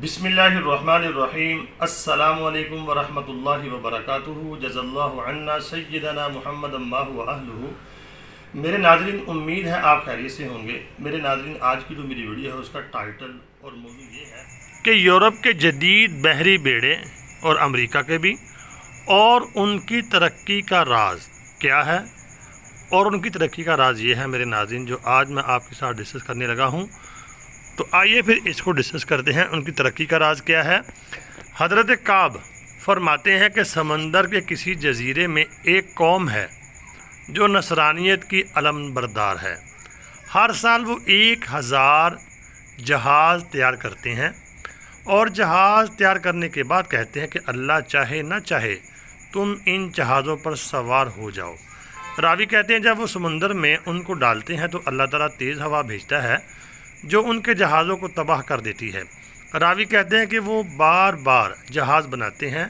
बिस्मिल्लाहिर्रहमानिर्रहीम। अस्सलामु अलैकुम वरहमतुल्लाहि वबरकातुहू। जज़ल्लाहु अन्ना सय्यदना मुहम्मद अम्माहु व अहलुहू। मेरे नाज़रीन, उम्मीद है आप खैरियत से होंगे। मेरे नाज़रीन, आज की जो मेरी वीडियो है उसका टाइटल और मौजू ये है कि यूरोप के जदीद बहरी बेड़े और अमेरिका के भी, और उनकी तरक्की का राज क्या है। और उनकी तरक्की का राज ये है मेरे नाज़रीन, जो आज मैं आपके साथ डिस्कस करने लगा हूँ। तो आइए फिर इसको डिस्कस करते हैं। उनकी तरक्की का राज क्या है। हज़रत काब फरमाते हैं कि समंदर के किसी जजीरे में एक कौम है जो नसरानियत की अलमबरदार है। हर साल वो 1000 जहाज़ तैयार करते हैं और जहाज़ तैयार करने के बाद कहते हैं कि अल्लाह चाहे ना चाहे तुम इन जहाज़ों पर सवार हो जाओ। रावी कहते हैं जब वो समंदर में उनको डालते हैं तो अल्लाह ताला तेज़ हवा भेजता है जो उनके जहाज़ों को तबाह कर देती है। रावी कहते हैं कि वो बार बार जहाज़ बनाते हैं,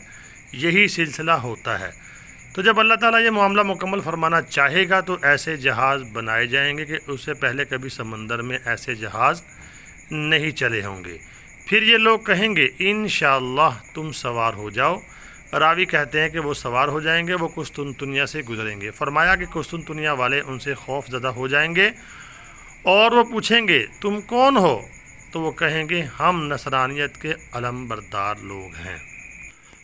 यही सिलसिला होता है। तो जब अल्लाह ताला ये मामला मुकम्मल फरमाना चाहेगा तो ऐसे जहाज़ बनाए जाएंगे कि उससे पहले कभी समंदर में ऐसे जहाज़ नहीं चले होंगे। फिर ये लोग कहेंगे इंशाअल्लाह तुम सवार हो जाओ। रावी कहते हैं कि वो सवार हो जाएंगे, वो कुस्तुनतुनिया से गुजरेंगे। फरमाया कि कुस्तुनतुनिया वाले उनसे खौफज़दा हो जाएंगे और वो पूछेंगे तुम कौन हो, तो वो कहेंगे हम नसरानियत के अलमबरदार लोग हैं।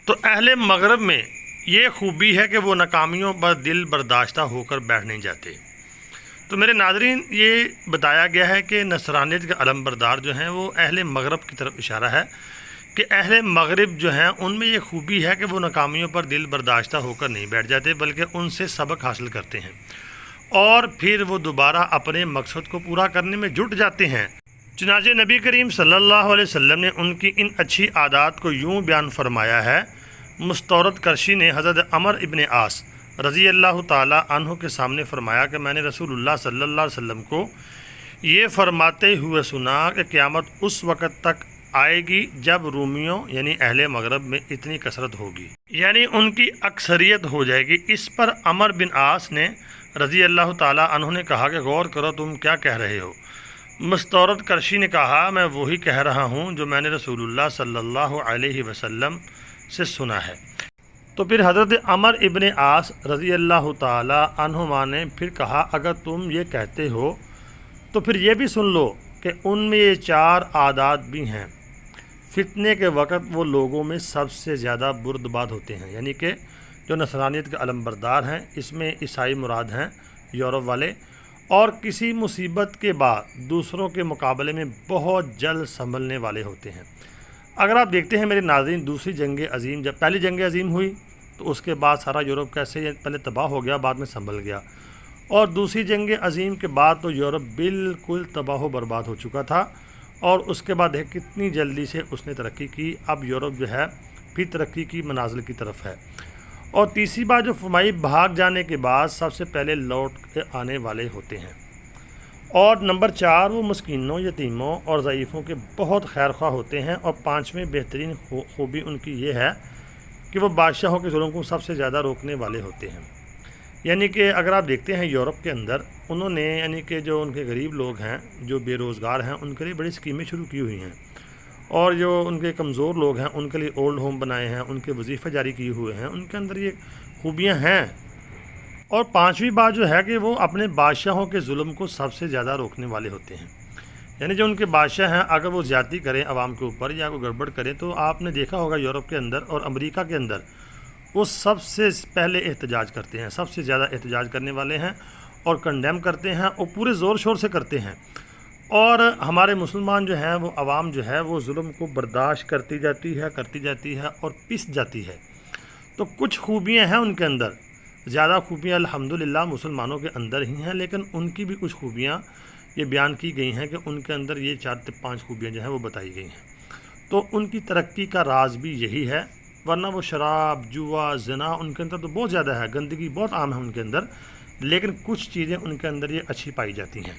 तो अहले मगरब में ये खूबी है कि वो नाकामियों पर दिल बर्दाश्ता होकर बैठ नहीं जाते। तो मेरे नाज़रीन, ये बताया गया है कि नसरानियत के अलमबरदार जो हैं वो अहले मगरब की तरफ इशारा है कि अहले मगरब जो हैं उनमें ये खूबी है कि वो नाकामियों पर दिल बर्दाश्ता होकर नहीं बैठ जाते, बल्कि उनसे सबक हासिल करते हैं और फिर वो दोबारा अपने मकसद को पूरा करने में जुट जाते हैं। चुनांचे नबी करीम सल्लल्लाहु अलैहि वसल्लम ने उनकी इन अच्छी आदत को यूँ बयान फरमाया है। मुस्तौरद करशी ने हज़रत अमर इब्न आस रज़ी अल्लाह ताला अन्हु के सामने फरमाया कि मैंने रसूलुल्लाह सल्लल्लाहु अलैहि वसल्लम को ये फरमाते हुए सुना कि क़यामत उस वक़्त तक आएगी जब रूमियों यानी अहले मगरब में इतनी कसरत होगी, यानी उनकी अक्सरियत हो जाएगी। इस पर अमर बिन आस ने रज़ी अल्लाह ताला अन्हु ने कहा कि गौर करो तुम क्या कह रहे हो। मुस्तौरद करशी ने कहा मैं वही कह रहा हूँ जो मैंने रसूलुल्लाह सल्लल्लाहु अलैहि वसल्लम से सुना है। तो फिर हज़रत अमर इब्न आस रज़ी अल्लाह ताला अन्हुमा ने फिर कहा अगर तुम ये कहते हो तो फिर ये भी सुन लो कि उनमें ये 4 आदात भी हैं। फितने के वक़्त वो लोगों में सबसे ज़्यादा बुर्दबाद होते हैं, यानी कि जो नसरानियत के अलमबरदार हैं, इसमें ईसाई मुराद हैं यूरोप वाले, और किसी मुसीबत के बाद दूसरों के मुकाबले में बहुत जल्द संभलने वाले होते हैं। अगर आप देखते हैं मेरे नाज़रीन, दूसरी जंग अज़ीम, जब पहली जंग अज़ीम हुई तो उसके बाद सारा यूरोप कैसे पहले तबाह हो गया, बाद में संभल गया, और दूसरी जंग अज़ीम के बाद तो यूरोप बिल्कुल तबाह बर्बाद हो चुका था। और उसके बाद है कितनी जल्दी से उसने तरक्की की। अब यूरोप जो है फिर तरक्की की मनाजिल की तरफ है। और तीसरी बात जो फरमाई, भाग जाने के बाद सबसे पहले लौट के आने वाले होते हैं। और नंबर 4 वो मस्कीनों, यतीमों और ज़ईफ़ों के बहुत खैरख्वाह होते हैं। और 5वें बेहतरीन खूबी उनकी ये है कि वो बादशाहों के जुल्म को सबसे ज़्यादा रोकने वाले होते हैं। यानी कि अगर आप देखते हैं यूरोप के अंदर उन्होंने, यानी कि जो उनके गरीब लोग हैं, जो बेरोज़गार हैं, उनके लिए बड़ी स्कीमें शुरू की हुई हैं। और जो उनके कमज़ोर लोग हैं उनके लिए ओल्ड होम बनाए हैं, उनके वजीफ़े जारी किए हुए हैं, उनके अंदर ये खूबियाँ हैं। और 5वीं बात जो है कि वो अपने बादशाहों के जुल्म को सबसे ज़्यादा रोकने वाले होते हैं। यानी जो उनके बादशाह हैं अगर वो ज़्यादती करें आवाम के ऊपर या कोई गड़बड़ करें तो आपने देखा होगा यूरोप के अंदर और अमेरिका के अंदर वो सबसे पहले एहतजाज करते हैं, सबसे ज़्यादा एहतजाज करने वाले हैं और कंडेम करते हैं और पूरे ज़ोर शोर से करते हैं। और हमारे मुसलमान जो हैं वो आवाम जो है वो जुल्म को बर्दाश्त करती जाती है और पिस जाती है। तो कुछ खूबियाँ हैं उनके अंदर, ज़्यादा खूबियाँ अल्हम्दुलिल्लाह मुसलमानों के अंदर ही हैं, लेकिन उनकी भी कुछ खूबियाँ ये बयान की गई हैं कि उनके अंदर ये 4 से 5 खूबियाँ जो हैं वो बताई गई हैं। तो उनकी तरक्की का राज भी यही है, वरना वो शराब, जुआ, ज़िना उनके अंदर तो बहुत ज़्यादा है, गंदगी बहुत आम है उनके अंदर, लेकिन कुछ चीज़ें उनके अंदर ये अच्छी पाई जाती हैं।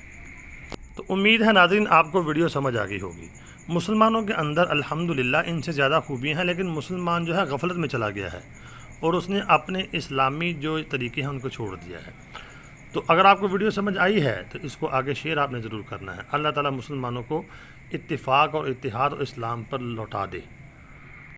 तो उम्मीद है नाज़रीन आपको वीडियो समझ आ गई होगी। मुसलमानों के अंदर अल्हम्दुलिल्लाह इनसे ज़्यादा खूबियाँ हैं, लेकिन मुसलमान जो है गफलत में चला गया है और उसने अपने इस्लामी जो तरीके हैं उनको छोड़ दिया है। तो अगर आपको वीडियो समझ आई है तो इसको आगे शेयर आपने ज़रूर करना है। अल्लाह ताला मुसलमानों को اتفاق اور اتحاد اور اسلام پر لوٹا دے۔